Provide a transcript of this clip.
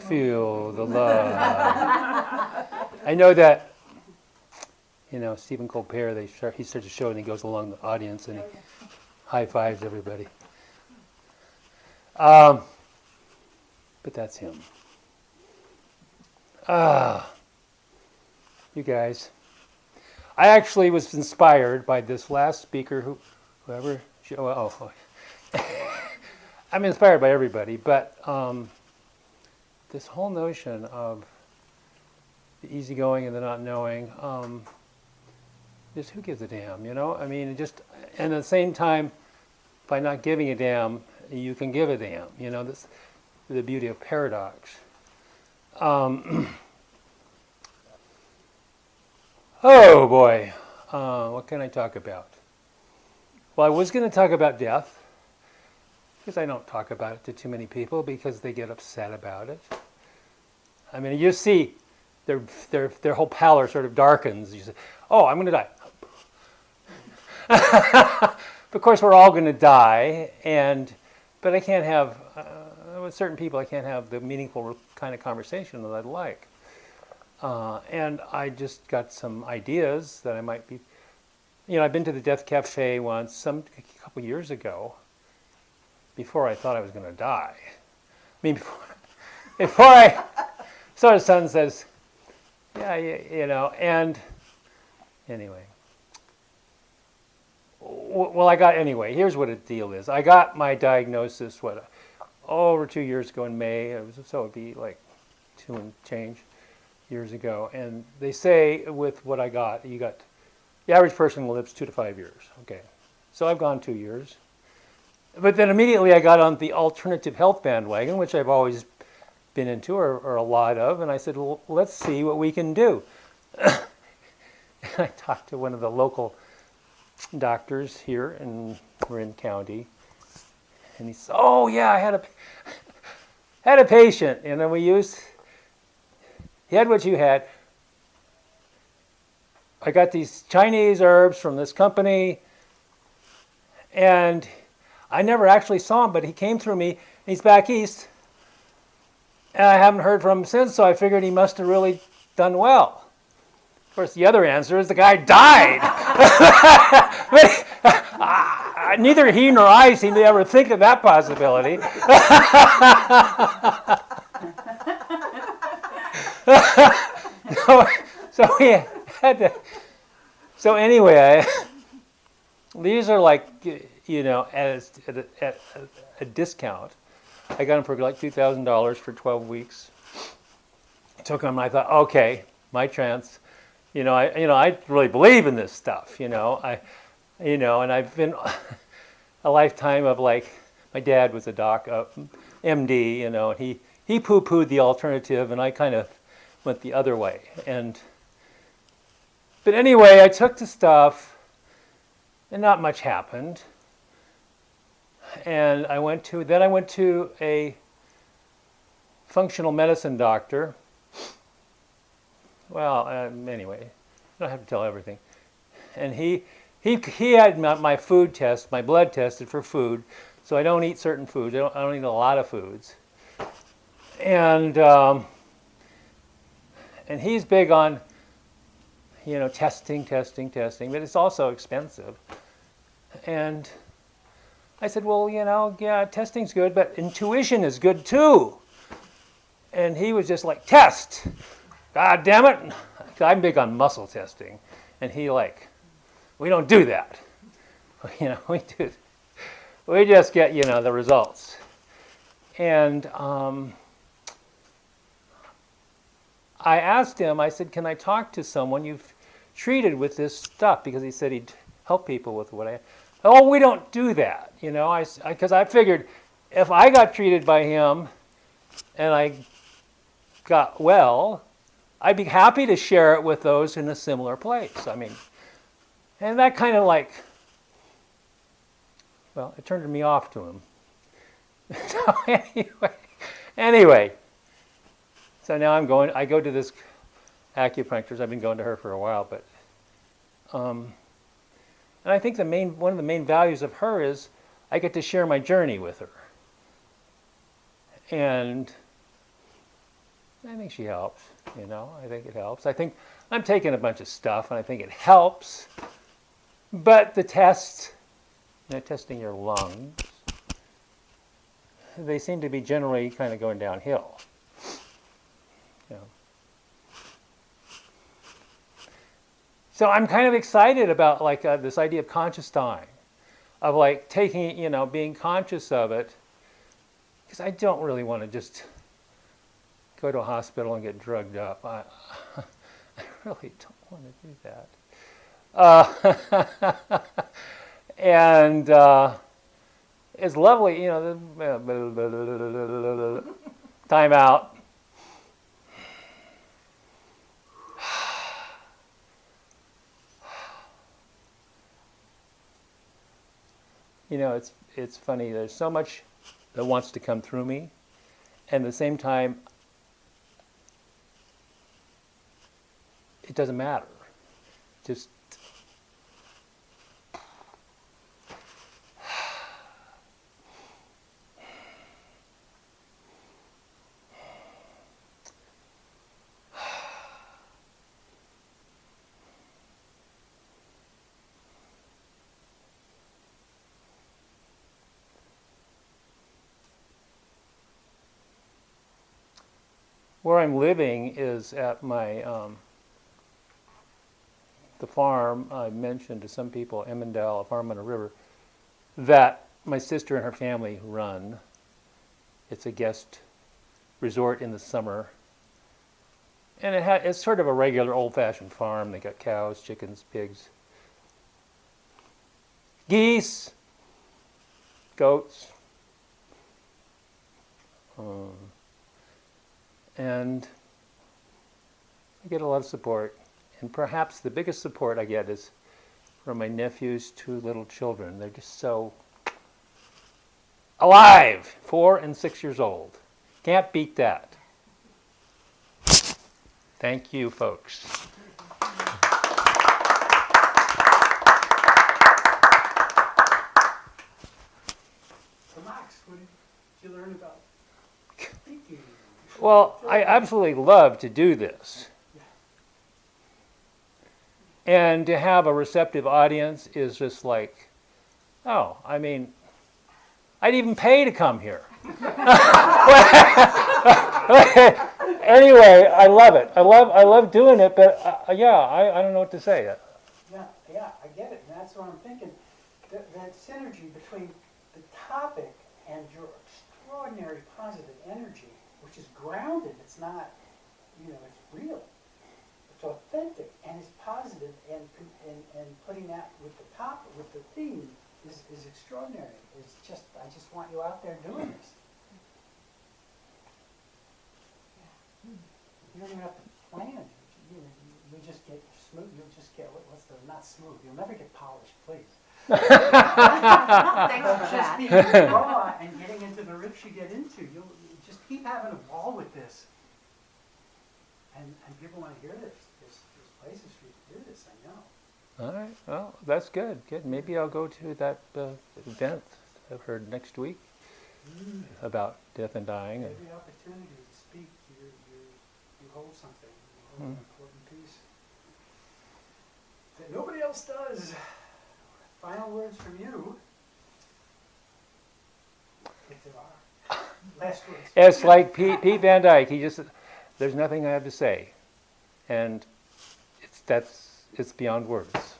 feel the love. I know that, Stephen Colbert, he starts a show and he goes along the audience and he high fives everybody. But that's him. You guys. I actually was inspired by this last speaker, I'm inspired by everybody, but this whole notion of the easygoing and the not knowing, just who gives a damn, I mean, and at the same time, by not giving a damn, you can give a damn, this the beauty of paradox. Oh boy, what can I talk about? Well, I was going to talk about death, because I don't talk about it to too many people because they get upset about it. I mean, you see their whole pallor sort of darkens. You say, oh, I'm going to die. Of course, we're all going to die, but I can't have, with certain people, I can't have the meaningful kind of conversation that I'd like. And I just got some ideas that I might be, I've been to the Death Cafe once, a couple years ago, before I thought I was going to die. I mean, before I, so the son says, yeah, and anyway. Well, here's what the deal is. I got my diagnosis, over 2 years ago in May, so it'd be like 2 and change years ago. And they say with what I got, the average person lives 2 to 5 years. Okay, so I've gone 2 years. But then immediately I got on the alternative health bandwagon, which I've always been into, or a lot of, and I said, well, let's see what we can do. And I talked to one of the local doctors here in Marin County, and he said, oh yeah, I had a patient, and then he had what you had. I got these Chinese herbs from this company, and I never actually saw him, but he came through me. He's back east, and I haven't heard from him since, so I figured he must have really done well. Of course, the other answer is the guy died. But, neither he nor I seem to ever think of that possibility. So we had to. So anyway, these are like, at a discount. I got them for like $2,000 for 12 weeks. I took them. I thought, okay, my chance. I really believe in this stuff. And I've been a lifetime of like, my dad was a MD. And he poo-pooed the alternative, and I kind of went the other way. But anyway, I took the stuff, and not much happened. And I went to a functional medicine doctor. Well, anyway, I don't have to tell everything. And he had my food test, my blood tested for food, so I don't eat certain foods. I don't eat a lot of foods. And he's big on, testing, but it's also expensive. And I said, well, yeah, testing's good, but intuition is good too. And he was just like, test! God damn it! I'm big on muscle testing. And he we don't do that. We just get, the results. And I asked him, I said, can I talk to someone you've treated with this stuff? Because he said he'd help people with oh, we don't do that, because I figured if I got treated by him and I got well, I'd be happy to share it with those in a similar place. And that kind of it turned me off to him. So anyway, so now I go to this acupuncturist. I've been going to her for a while, but, and I think one of the main values of her is I get to share my journey with her. And I think she helps. I think it helps. I think I'm taking a bunch of stuff, and I think it helps. But the tests, testing your lungs, they seem to be generally kind of going downhill. So I'm kind of excited about this idea of conscious dying, of taking it, being conscious of it, because I don't really want to just go to a hospital and get drugged up. I really don't want to do that. And it's lovely, time out. It's funny. There's so much that wants to come through me, and at the same time, it doesn't matter. Just where I'm living is at my the farm I mentioned to some people, Emmendale, a farm on a river, that my sister and her family run. It's a guest resort in the summer. And it's sort of a regular old-fashioned farm. They got cows, chickens, pigs, geese, goats. And I get a lot of support. And perhaps the biggest support I get is from my nephew's 2 little children. They're just so alive, 4 and 6 years old. Can't beat that. Thank you, folks. So Max, what did you learn about thinking? Well, I absolutely love to do this. And to have a receptive audience is just like, oh, I mean, I'd even pay to come here. Anyway, I love it. I love doing it, but I don't know what to say. Yeah, I get it, and that's what I'm thinking. That synergy between the topic and your extraordinary positive energy, which is grounded. It's not, it's real. It's authentic and it's positive, and putting that with the theme is extraordinary. I just want you out there doing this. You don't even have to plan. You just get smooth. You'll just get not smooth. You'll never get polished, please. Thanks for Just that. being raw and getting into the riffs you get into. You'll just keep having a ball with this. And people want to hear this. There's places for you to hear this, I know. All right. Well, that's good. Good. Maybe I'll go to that event I've heard next week about death and dying. Every opportunity to speak, you hold something. You hold an important piece that nobody else does. Final words from you, if there are. Last words. It's like Pete Van Dyke. He just, there's nothing I have to say, and it's beyond words.